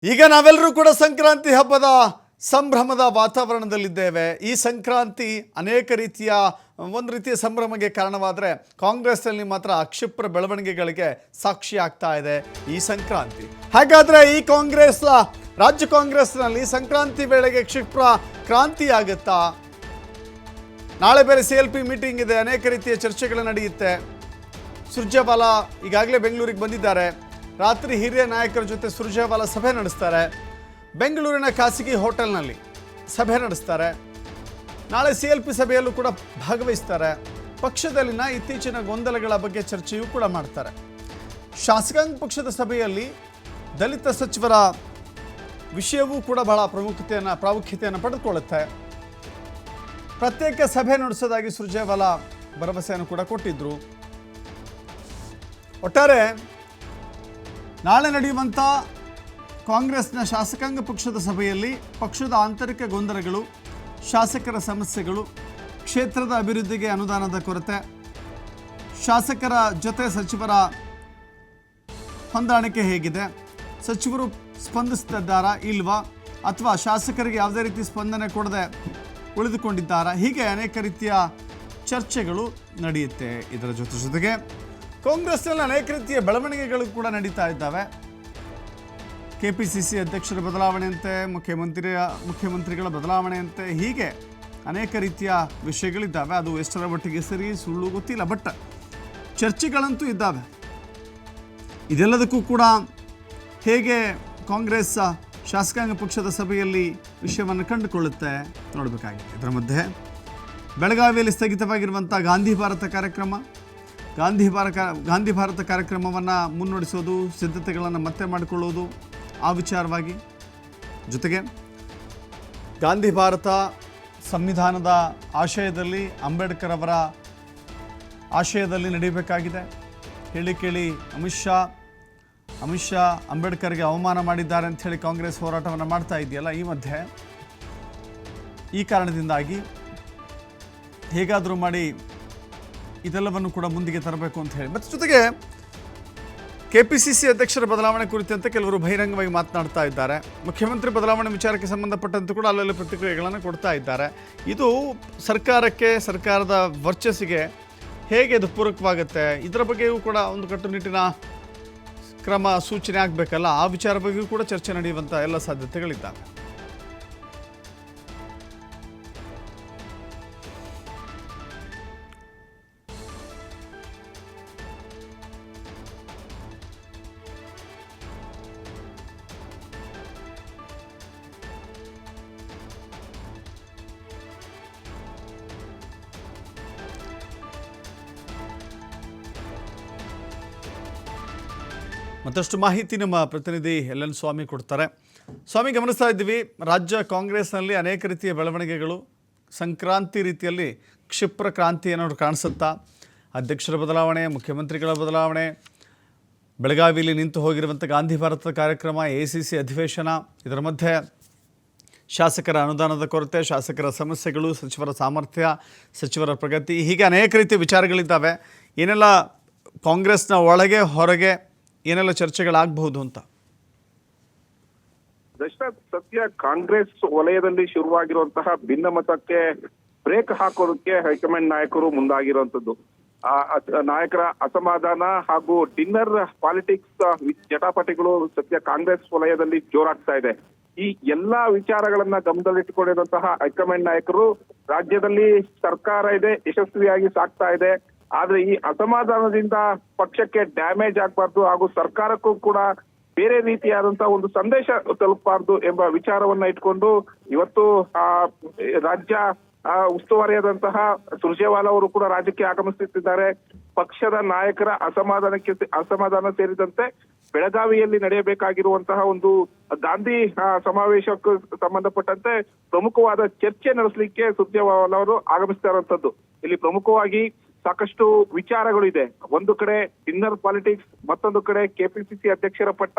ಈಗ ನಾವೆಲ್ಲರೂ ಕೂಡ ಸಂಕ್ರಾಂತಿ ಹಬ್ಬದ ಸಂಭ್ರಮದ ವಾತಾವರಣದಲ್ಲಿದ್ದೇವೆ. ಈ ಸಂಕ್ರಾಂತಿ ಅನೇಕ ರೀತಿಯ ಒಂದು ರೀತಿಯ ಸಂಭ್ರಮಕ್ಕೆ ಕಾರಣವಾದರೆ ಕಾಂಗ್ರೆಸ್ನಲ್ಲಿ ಮಾತ್ರ ಅಕ್ಷಿಪ್ರ ಬೆಳವಣಿಗೆಗಳಿಗೆ ಸಾಕ್ಷಿ ಆಗ್ತಾ ಇದೆ ಈ ಸಂಕ್ರಾಂತಿ. ಹಾಗಾದರೆ ಈ ರಾಜ್ಯ ಕಾಂಗ್ರೆಸ್ನಲ್ಲಿ ಸಂಕ್ರಾಂತಿ ವೇಳೆಗೆ ಕ್ಷಿಪ್ರ ಕ್ರಾಂತಿ ಆಗುತ್ತಾ? ನಾಳೆ ಬೇರೆ CLP ಮೀಟಿಂಗ್ ಇದೆ, ಅನೇಕ ರೀತಿಯ ಚರ್ಚೆಗಳು ನಡೆಯುತ್ತೆ. ಸುರ್ಜೇವಾಲಾ ಈಗಾಗಲೇ ಬೆಂಗಳೂರಿಗೆ ಬಂದಿದ್ದಾರೆ. ರಾತ್ರಿ ಹಿರಿಯ ನಾಯಕರ ಜೊತೆ ಸುರ್ಜೇವಾಲಾ ಸಭೆ ನಡೆಸ್ತಾರೆ. ಬೆಂಗಳೂರಿನ ಖಾಸಗಿ ಹೋಟೆಲ್ನಲ್ಲಿ ಸಭೆ ನಡೆಸ್ತಾರೆ. ನಾಳೆ CLP ಸಭೆಯಲ್ಲೂ ಕೂಡ ಭಾಗವಹಿಸ್ತಾರೆ. ಪಕ್ಷದಲ್ಲಿನ ಇತ್ತೀಚಿನ ಗೊಂದಲಗಳ ಬಗ್ಗೆ ಚರ್ಚೆಯೂ ಕೂಡ ಮಾಡ್ತಾರೆ. ಶಾಸಕಾಂಗ ಪಕ್ಷದ ಸಭೆಯಲ್ಲಿ ದಲಿತ ಸಚಿವರ ವಿಷಯವೂ ಕೂಡ ಬಹಳ ಪ್ರಾಮುಖ್ಯತೆಯನ್ನು ಪಡೆದುಕೊಳ್ಳುತ್ತೆ. ಪ್ರತ್ಯೇಕ ಸಭೆ ನಡೆಸೋದಾಗಿ ಸುರ್ಜೇವಾಲಾ ಭರವಸೆಯನ್ನು ಕೂಡ ಕೊಟ್ಟಿದ್ದರು. ಒಟ್ಟಾರೆ ನಾಳೆ ನಡೆಯುವಂಥ ಕಾಂಗ್ರೆಸ್ನ ಶಾಸಕಾಂಗ ಪಕ್ಷದ ಸಭೆಯಲ್ಲಿ ಪಕ್ಷದ ಆಂತರಿಕ ಗೊಂದಲಗಳು, ಶಾಸಕರ ಸಮಸ್ಯೆಗಳು, ಕ್ಷೇತ್ರದ ಅಭಿವೃದ್ಧಿಗೆ ಅನುದಾನದ ಕೊರತೆ, ಶಾಸಕರ ಜೊತೆ ಸಚಿವರ ಹೊಂದಾಣಿಕೆ ಹೇಗಿದೆ, ಸಚಿವರು ಸ್ಪಂದಿಸ್ತಿದ್ದಾರಾ ಇಲ್ವಾ, ಅಥವಾ ಶಾಸಕರಿಗೆ ಯಾವುದೇ ರೀತಿ ಸ್ಪಂದನೆ ಕೊಡದೆ ಉಳಿದುಕೊಂಡಿದ್ದಾರಾ, ಹೀಗೆ ಅನೇಕ ರೀತಿಯ ಚರ್ಚೆಗಳು ನಡೆಯುತ್ತೆ. ಇದರ ಜೊತೆಗೆ ಕಾಂಗ್ರೆಸ್ನಲ್ಲಿ ಅನೇಕ ರೀತಿಯ ಬೆಳವಣಿಗೆಗಳು ಕೂಡ ನಡೀತಾ ಇದ್ದಾವೆ. KPCC ಅಧ್ಯಕ್ಷರ ಬದಲಾವಣೆಯಂತೆ, ಮುಖ್ಯಮಂತ್ರಿಗಳ ಬದಲಾವಣೆಯಂತೆ, ಹೀಗೆ ಅನೇಕ ರೀತಿಯ ವಿಷಯಗಳಿದ್ದಾವೆ. ಅದು ಎಷ್ಟರ ಮಟ್ಟಿಗೆ ಸರಿ ಸುಳ್ಳು ಗೊತ್ತಿಲ್ಲ, ಬಟ್ ಚರ್ಚೆಗಳಂತೂ ಇದ್ದಾವೆ. ಇದೆಲ್ಲದಕ್ಕೂ ಕೂಡ ಹೇಗೆ ಕಾಂಗ್ರೆಸ್ ಶಾಸಕಾಂಗ ಪಕ್ಷದ ಸಭೆಯಲ್ಲಿ ವಿಷಯವನ್ನು ಕಂಡುಕೊಳ್ಳುತ್ತೆ ನೋಡಬೇಕಾಗಿದೆ. ಇದರ ಮಧ್ಯೆ ಬೆಳಗಾವಿಯಲ್ಲಿ ಸ್ಥಗಿತವಾಗಿರುವಂಥ ಗಾಂಧಿ ಭಾರತ ಕಾರ್ಯಕ್ರಮವನ್ನು ಮುನ್ನಡೆಸೋದು, ಸಿದ್ಧತೆಗಳನ್ನು ಮತ್ತೆ ಮಾಡಿಕೊಳ್ಳೋದು, ಆ ವಿಚಾರವಾಗಿ ಜೊತೆಗೆ ಗಾಂಧಿ ಭಾರತ ಸಂವಿಧಾನದ ಆಶಯದಲ್ಲಿ, ಅಂಬೇಡ್ಕರ್ ಅವರ ಆಶಯದಲ್ಲಿ ನಡೆಯಬೇಕಾಗಿದೆ. ಕೇಳಿ ಅಮಿತ್ ಶಾ ಅಂಬೇಡ್ಕರ್ಗೆ ಅವಮಾನ ಮಾಡಿದ್ದಾರೆ ಅಂತ ಹೇಳಿ ಕಾಂಗ್ರೆಸ್ ಹೋರಾಟವನ್ನು ಮಾಡ್ತಾ ಇದೆಯಲ್ಲ, ಈ ಮಧ್ಯೆ ಈ ಕಾರಣದಿಂದಾಗಿ ಹೇಗಾದರೂ ಮಾಡಿ ಇದೆಲ್ಲವನ್ನು ಕೂಡ ಮುಂದಿಗೆ ತರಬೇಕು ಅಂತ ಹೇಳಿ, ಮತ್ತು ಜೊತೆಗೆ KPCC ಅಧ್ಯಕ್ಷರ ಬದಲಾವಣೆ ಕುರಿತಂತೆ ಕೆಲವರು ಬಹಿರಂಗವಾಗಿ ಮಾತನಾಡ್ತಾ ಇದ್ದಾರೆ. ಮುಖ್ಯಮಂತ್ರಿ ಬದಲಾವಣೆ ವಿಚಾರಕ್ಕೆ ಸಂಬಂಧಪಟ್ಟಂತೆ ಕೂಡ ಅಲ್ಲೆಲ್ಲ ಪ್ರತಿಕ್ರಿಯೆಗಳನ್ನು ಕೊಡ್ತಾ ಇದ್ದಾರೆ. ಇದು ಸರ್ಕಾರದ ವರ್ಚಸ್ಸಿಗೆ ಹೇಗೆ ಇದು ಪೂರಕವಾಗುತ್ತೆ, ಇದರ ಬಗ್ಗೆಯೂ ಕೂಡ ಒಂದು ಕಟ್ಟುನಿಟ್ಟಿನ ಕ್ರಮ ಸೂಚನೆ ಆಗಬೇಕಲ್ಲ, ಆ ವಿಚಾರ ಬಗ್ಗೆಯೂ ಕೂಡ ಚರ್ಚೆ ನಡೆಯುವಂಥ ಎಲ್ಲ ಸಾಧ್ಯತೆಗಳಿದ್ದಾವೆ. ಮತ್ತಷ್ಟು ಮಾಹಿತಿ ನಮ್ಮ ಪ್ರತಿನಿಧಿ LN ಸ್ವಾಮಿ ಕೊಡ್ತಾರೆ. ಸ್ವಾಮಿ, ಗಮನಿಸ್ತಾ ಇದ್ದೀವಿ ರಾಜ್ಯ ಕಾಂಗ್ರೆಸ್ನಲ್ಲಿ ಅನೇಕ ರೀತಿಯ ಬೆಳವಣಿಗೆಗಳು, ಸಂಕ್ರಾಂತಿ ರೀತಿಯಲ್ಲಿ ಕ್ಷಿಪ್ರ ಕ್ರಾಂತಿ ಏನಾದ್ರು ಕಾಣಿಸುತ್ತಾ? ಅಧ್ಯಕ್ಷರ ಬದಲಾವಣೆ, ಮುಖ್ಯಮಂತ್ರಿಗಳ ಬದಲಾವಣೆ, ಬೆಳಗಾವಿಯಲ್ಲಿ ನಿಂತು ಹೋಗಿರುವಂಥ ಗಾಂಧಿ ಭಾರತ ಕಾರ್ಯಕ್ರಮ, ACC ಅಧಿವೇಶನ, ಇದರ ಮಧ್ಯೆ ಶಾಸಕರ ಅನುದಾನದ ಕೊರತೆ, ಶಾಸಕರ ಸಮಸ್ಯೆಗಳು, ಸಚಿವರ ಸಾಮರ್ಥ್ಯ, ಸಚಿವರ ಪ್ರಗತಿ, ಹೀಗೆ ಅನೇಕ ರೀತಿಯ ವಿಚಾರಗಳಿದ್ದಾವೆ. ಏನೆಲ್ಲ ಕಾಂಗ್ರೆಸ್ನ ಒಳಗೆ ಹೊರಗೆ ಏನೆಲ್ಲ ಚರ್ಚೆಗಳಾಗಬಹುದು ಅಂತ? ಸದ್ಯ ಕಾಂಗ್ರೆಸ್ ವಲಯದಲ್ಲಿ ಶುರುವಾಗಿರುವಂತಹ ಭಿನ್ನಮತಕ್ಕೆ ಬ್ರೇಕ್ ಹಾಕೋದಕ್ಕೆ ಹೈಕಮಾಂಡ್ ನಾಯಕರು ಮುಂದಾಗಿರುವಂತದ್ದು. ನಾಯಕರ ಅಸಮಾಧಾನ ಹಾಗೂ ಡಿನ್ನರ್ ಪಾಲಿಟಿಕ್ಸ್ ಜಟಾಪಟಿಗಳು ಸದ್ಯ ಕಾಂಗ್ರೆಸ್ ವಲಯದಲ್ಲಿ ಜೋರಾಗ್ತಾ ಇದೆ. ಈ ಎಲ್ಲಾ ವಿಚಾರಗಳನ್ನ ಗಮನದಲ್ಲಿಟ್ಟುಕೊಂಡಿರುವಂತಹ ಹೈಕಮಾಂಡ್ ನಾಯಕರು ರಾಜ್ಯದಲ್ಲಿ ಸರ್ಕಾರ ಇದೆ, ಯಶಸ್ವಿಯಾಗಿ ಸಾಗ್ತಾ ಇದೆ. ಆದ್ರೆ ಈ ಅಸಮಾಧಾನದಿಂದ ಪಕ್ಷಕ್ಕೆ ಡ್ಯಾಮೇಜ್ ಆಗ್ಬಾರ್ದು ಹಾಗೂ ಸರ್ಕಾರಕ್ಕೂ ಕೂಡ ಬೇರೆ ರೀತಿಯಾದಂತಹ ಒಂದು ಸಂದೇಶ ತಲುಪಬಾರ್ದು ಎಂಬ ವಿಚಾರವನ್ನ ಇಟ್ಕೊಂಡು ಇವತ್ತು ರಾಜ್ಯ ಉಸ್ತುವಾರಿಯಾದಂತಹ ಸುರ್ಜೇವಾಲಾ ಅವರು ಕೂಡ ರಾಜ್ಯಕ್ಕೆ ಆಗಮಿಸುತ್ತಿದ್ದಾರೆ. ಪಕ್ಷದ ನಾಯಕರ ಅಸಮಾಧಾನ ಸೇರಿದಂತೆ ಬೆಳಗಾವಿಯಲ್ಲಿ ನಡೆಯಬೇಕಾಗಿರುವಂತಹ ಒಂದು ಗಾಂಧಿ ಸಮಾವೇಶಕ್ಕೂ ಸಂಬಂಧಪಟ್ಟಂತೆ ಪ್ರಮುಖವಾದ ಚರ್ಚೆ ನಡೆಸಲಿಕ್ಕೆ ಸುರ್ಜೇವಾಲಾ ಅವರು ಆಗಮಿಸ್ತಾ ಇರುವಂತದ್ದು. ಇಲ್ಲಿ ಪ್ರಮುಖವಾಗಿ ಸಾಕಷ್ಟು ವಿಚಾರಗಳು ಇದೆ. ಒಂದು ಕಡೆ ಡಿನ್ನರ್ ಪಾಲಿಟಿಕ್ಸ್, ಮತ್ತೊಂದು ಕಡೆ KPCC ಅಧ್ಯಕ್ಷರ ಪಟ್ಟ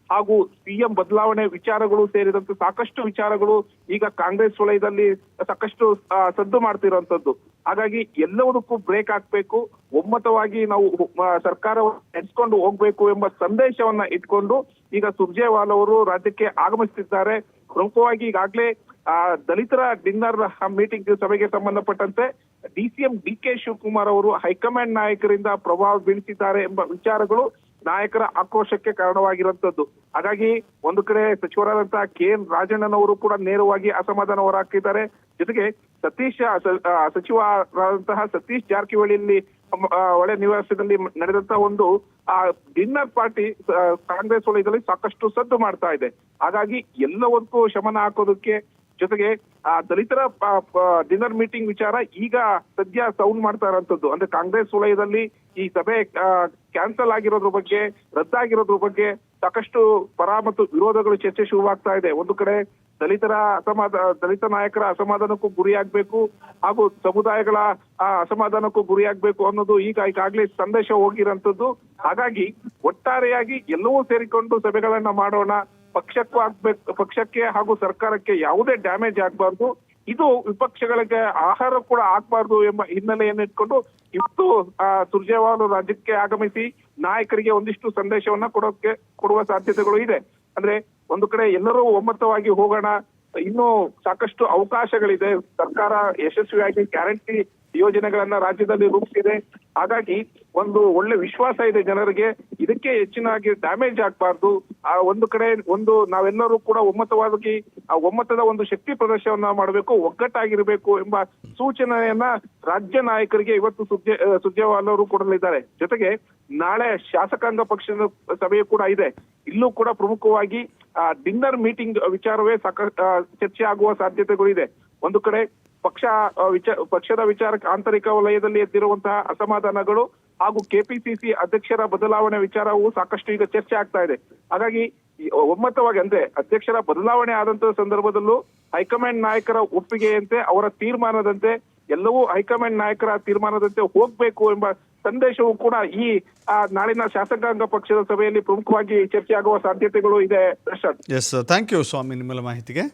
ಹಾಗೂ CM ಬದಲಾವಣೆ ವಿಚಾರಗಳು ಸೇರಿದಂತೆ ಸಾಕಷ್ಟು ವಿಚಾರಗಳು ಈಗ ಕಾಂಗ್ರೆಸ್ ವಲಯದಲ್ಲಿ ಸಾಕಷ್ಟು ಸದ್ದು ಮಾಡ್ತಿರುವಂತದ್ದು. ಹಾಗಾಗಿ ಎಲ್ಲದಕ್ಕೂ ಬ್ರೇಕ್ ಹಾಕ್ಬೇಕು. ಒಮ್ಮತವಾಗಿ ನಾವು ಸರ್ಕಾರವನ್ನು ನಡೆಸ್ಕೊಂಡು ಹೋಗ್ಬೇಕು ಎಂಬ ಸಂದೇಶವನ್ನ ಇಟ್ಕೊಂಡು ಈಗ ಸುರ್ಜೇವಾಲಾ ಅವರು ರಾಜ್ಯಕ್ಕೆ ಆಗಮಿಸುತ್ತಿದ್ದಾರೆ. ಪ್ರಮುಖವಾಗಿ ಈಗಾಗಲೇ ದಲಿತರ ಡಿನ್ನರ್ ಮೀಟಿಂಗ್ ಸಭೆಗೆ ಸಂಬಂಧಪಟ್ಟಂತೆ DCM DK ಶಿವಕುಮಾರ್ ಅವರು ಹೈಕಮಾಂಡ್ ನಾಯಕರಿಂದ ಪ್ರಭಾವ ಬೀಳಿಸಿದ್ದಾರೆ ಎಂಬ ವಿಚಾರಗಳು ನಾಯಕರ ಆಕ್ರೋಶಕ್ಕೆ ಕಾರಣವಾಗಿರುವಂತದ್ದು. ಹಾಗಾಗಿ ಒಂದು ಕಡೆ ಸಚಿವರಾದಂತಹ KN ರಾಜಣ್ಣನವರು ಕೂಡ ನೇರವಾಗಿ ಅಸಮಾಧಾನ ಹೊರಹಾಕಿದ್ದಾರೆ. ಜೊತೆಗೆ ಸಚಿವರಾದಂತಹ ಸತೀಶ್ ಜಾರಕಿಹೊಳಿಯಲ್ಲಿ ಒಳ್ಳೆ ನಿವಾಸದಲ್ಲಿ ನಡೆದಂತಹ ಒಂದು ಡಿನ್ನರ್ ಪಾರ್ಟಿ ಕಾಂಗ್ರೆಸ್ ವಲಯದಲ್ಲಿ ಸಾಕಷ್ಟು ಸದ್ದು ಮಾಡ್ತಾ ಇದೆ. ಹಾಗಾಗಿ ಎಲ್ಲವಕ್ಕೂ ಶಮನ ಹಾಕೋದಕ್ಕೆ ಜೊತೆಗೆ ದಲಿತರ ಡಿನ್ನರ್ ಮೀಟಿಂಗ್ ವಿಚಾರ ಈಗ ಸದ್ಯ ಸೌಂಡ್ ಮಾಡ್ತಾ ಇರೋಂಥದ್ದು. ಅಂದ್ರೆ ಕಾಂಗ್ರೆಸ್ ವಲಯದಲ್ಲಿ ಈ ಸಭೆ ಕ್ಯಾನ್ಸಲ್ ಆಗಿರೋದ್ರ ಬಗ್ಗೆ, ರದ್ದಾಗಿರೋದ್ರ ಬಗ್ಗೆ ಸಾಕಷ್ಟು ಪರ ಮತ್ತು ವಿರೋಧಗಳು ಚರ್ಚೆ ಶುರುವಾಗ್ತಾ ಇದೆ. ಒಂದು ಕಡೆ ದಲಿತ ನಾಯಕರ ಅಸಮಾಧಾನಕ್ಕೂ ಗುರಿಯಾಗಬೇಕು ಹಾಗೂ ಸಮುದಾಯಗಳ ಅಸಮಾಧಾನಕ್ಕೂ ಗುರಿಯಾಗಬೇಕು ಅನ್ನೋದು ಈಗಾಗಲೇ ಸಂದೇಶ ಹೋಗಿರೋಂಥದ್ದು. ಹಾಗಾಗಿ ಒಟ್ಟಾರೆಯಾಗಿ ಎಲ್ಲವೂ ಸೇರಿಕೊಂಡು ಸಭೆಗಳನ್ನ ಮಾಡೋಣ, ಪಕ್ಷಕ್ಕೆ ಹಾಗೂ ಸರ್ಕಾರಕ್ಕೆ ಯಾವುದೇ ಡ್ಯಾಮೇಜ್ ಆಗ್ಬಾರ್ದು, ಇದು ವಿಪಕ್ಷಗಳಿಗೆ ಆಹಾರ ಕೂಡ ಆಗ್ಬಾರ್ದು ಎಂಬ ಹಿನ್ನೆಲೆಯನ್ನು ಇಟ್ಕೊಂಡು ಇವತ್ತು ಸುರ್ಜೇವಾಲಾ ರಾಜ್ಯಕ್ಕೆ ಆಗಮಿಸಿ ನಾಯಕರಿಗೆ ಒಂದಿಷ್ಟು ಸಂದೇಶವನ್ನ ಕೊಡುವ ಸಾಧ್ಯತೆಗಳು ಇದೆ. ಅಂದ್ರೆ ಒಂದು ಕಡೆ ಎಲ್ಲರೂ ಒಮ್ಮತವಾಗಿ ಹೋಗೋಣ, ಇನ್ನೂ ಸಾಕಷ್ಟು ಅವಕಾಶಗಳಿದೆ. ಸರ್ಕಾರ ಯಶಸ್ವಿಯಾಗಿ ಗ್ಯಾರಂಟಿ ಯೋಜನೆಗಳನ್ನ ರಾಜ್ಯದಲ್ಲಿ ರೂಪಿಸಿದೆ. ಹಾಗಾಗಿ ಒಂದು ಒಳ್ಳೆ ವಿಶ್ವಾಸ ಇದೆ ಜನರಿಗೆ, ಇದಕ್ಕೆ ಹೆಚ್ಚಿನಾಗಿ ಡ್ಯಾಮೇಜ್ ಆಗ್ಬಾರ್ದು. ಒಂದು ಕಡೆ ನಾವೆಲ್ಲರೂ ಕೂಡ ಒಮ್ಮತವಾಗಿ ಒಮ್ಮತದ ಒಂದು ಶಕ್ತಿ ಪ್ರದರ್ಶನವನ್ನ ಮಾಡಬೇಕು, ಒಗ್ಗಟ್ಟಾಗಿರ್ಬೇಕು ಎಂಬ ಸೂಚನೆಯನ್ನ ರಾಜ್ಯ ನಾಯಕರಿಗೆ ಇವತ್ತು ಸುರ್ಜೇವಾಲಾ ಅವರು ಕೊಡಲಿದ್ದಾರೆ. ಜೊತೆಗೆ ನಾಳೆ ಶಾಸಕಾಂಗ ಪಕ್ಷದ ಸಭೆಯೂ ಕೂಡ ಇದೆ. ಇಲ್ಲೂ ಕೂಡ ಪ್ರಮುಖವಾಗಿ ಡಿನ್ನರ್ ಮೀಟಿಂಗ್ ವಿಚಾರವೇ ಚರ್ಚೆ ಆಗುವ ಸಾಧ್ಯತೆಗಳು ಇದೆ. ಒಂದು ಕಡೆ ಪಕ್ಷದ ವಿಚಾರಕ್ಕೆ ಆಂತರಿಕ ವಲಯದಲ್ಲಿ ಎದ್ದಿರುವಂತಹ ಅಸಮಾಧಾನಗಳು ಹಾಗೂ ಕೆಪಿಸಿಸಿ ಅಧ್ಯಕ್ಷರ ಬದಲಾವಣೆ ವಿಚಾರವು ಸಾಕಷ್ಟು ಈಗ ಚರ್ಚೆ ಆಗ್ತಾ ಇದೆ. ಹಾಗಾಗಿ ಒಮ್ಮತವಾಗಿ ಅಂದ್ರೆ ಅಧ್ಯಕ್ಷರ ಬದಲಾವಣೆ ಆದಂತಹ ಸಂದರ್ಭದಲ್ಲೂ ಹೈಕಮಾಂಡ್ ನಾಯಕರ ಒಪ್ಪಿಗೆಯಂತೆ, ಅವರ ತೀರ್ಮಾನದಂತೆ, ಎಲ್ಲವೂ ಹೈಕಮಾಂಡ್ ನಾಯಕರ ತೀರ್ಮಾನದಂತೆ ಹೋಗ್ಬೇಕು ಎಂಬ ಸಂದೇಶವು ಕೂಡ ಈ ನಾಳಿನ ಶಾಸಕಾಂಗ ಪಕ್ಷದ ಸಭೆಯಲ್ಲಿ ಪ್ರಮುಖವಾಗಿ ಚರ್ಚೆ ಆಗುವ ಸಾಧ್ಯತೆಗಳು ಇದೆ. ಎಸ್, ಥ್ಯಾಂಕ್ ಯು ಸ್ವಾಮಿ ನಿಮ್ಮೆಲ್ಲ ಮಾಹಿತಿಗೆ.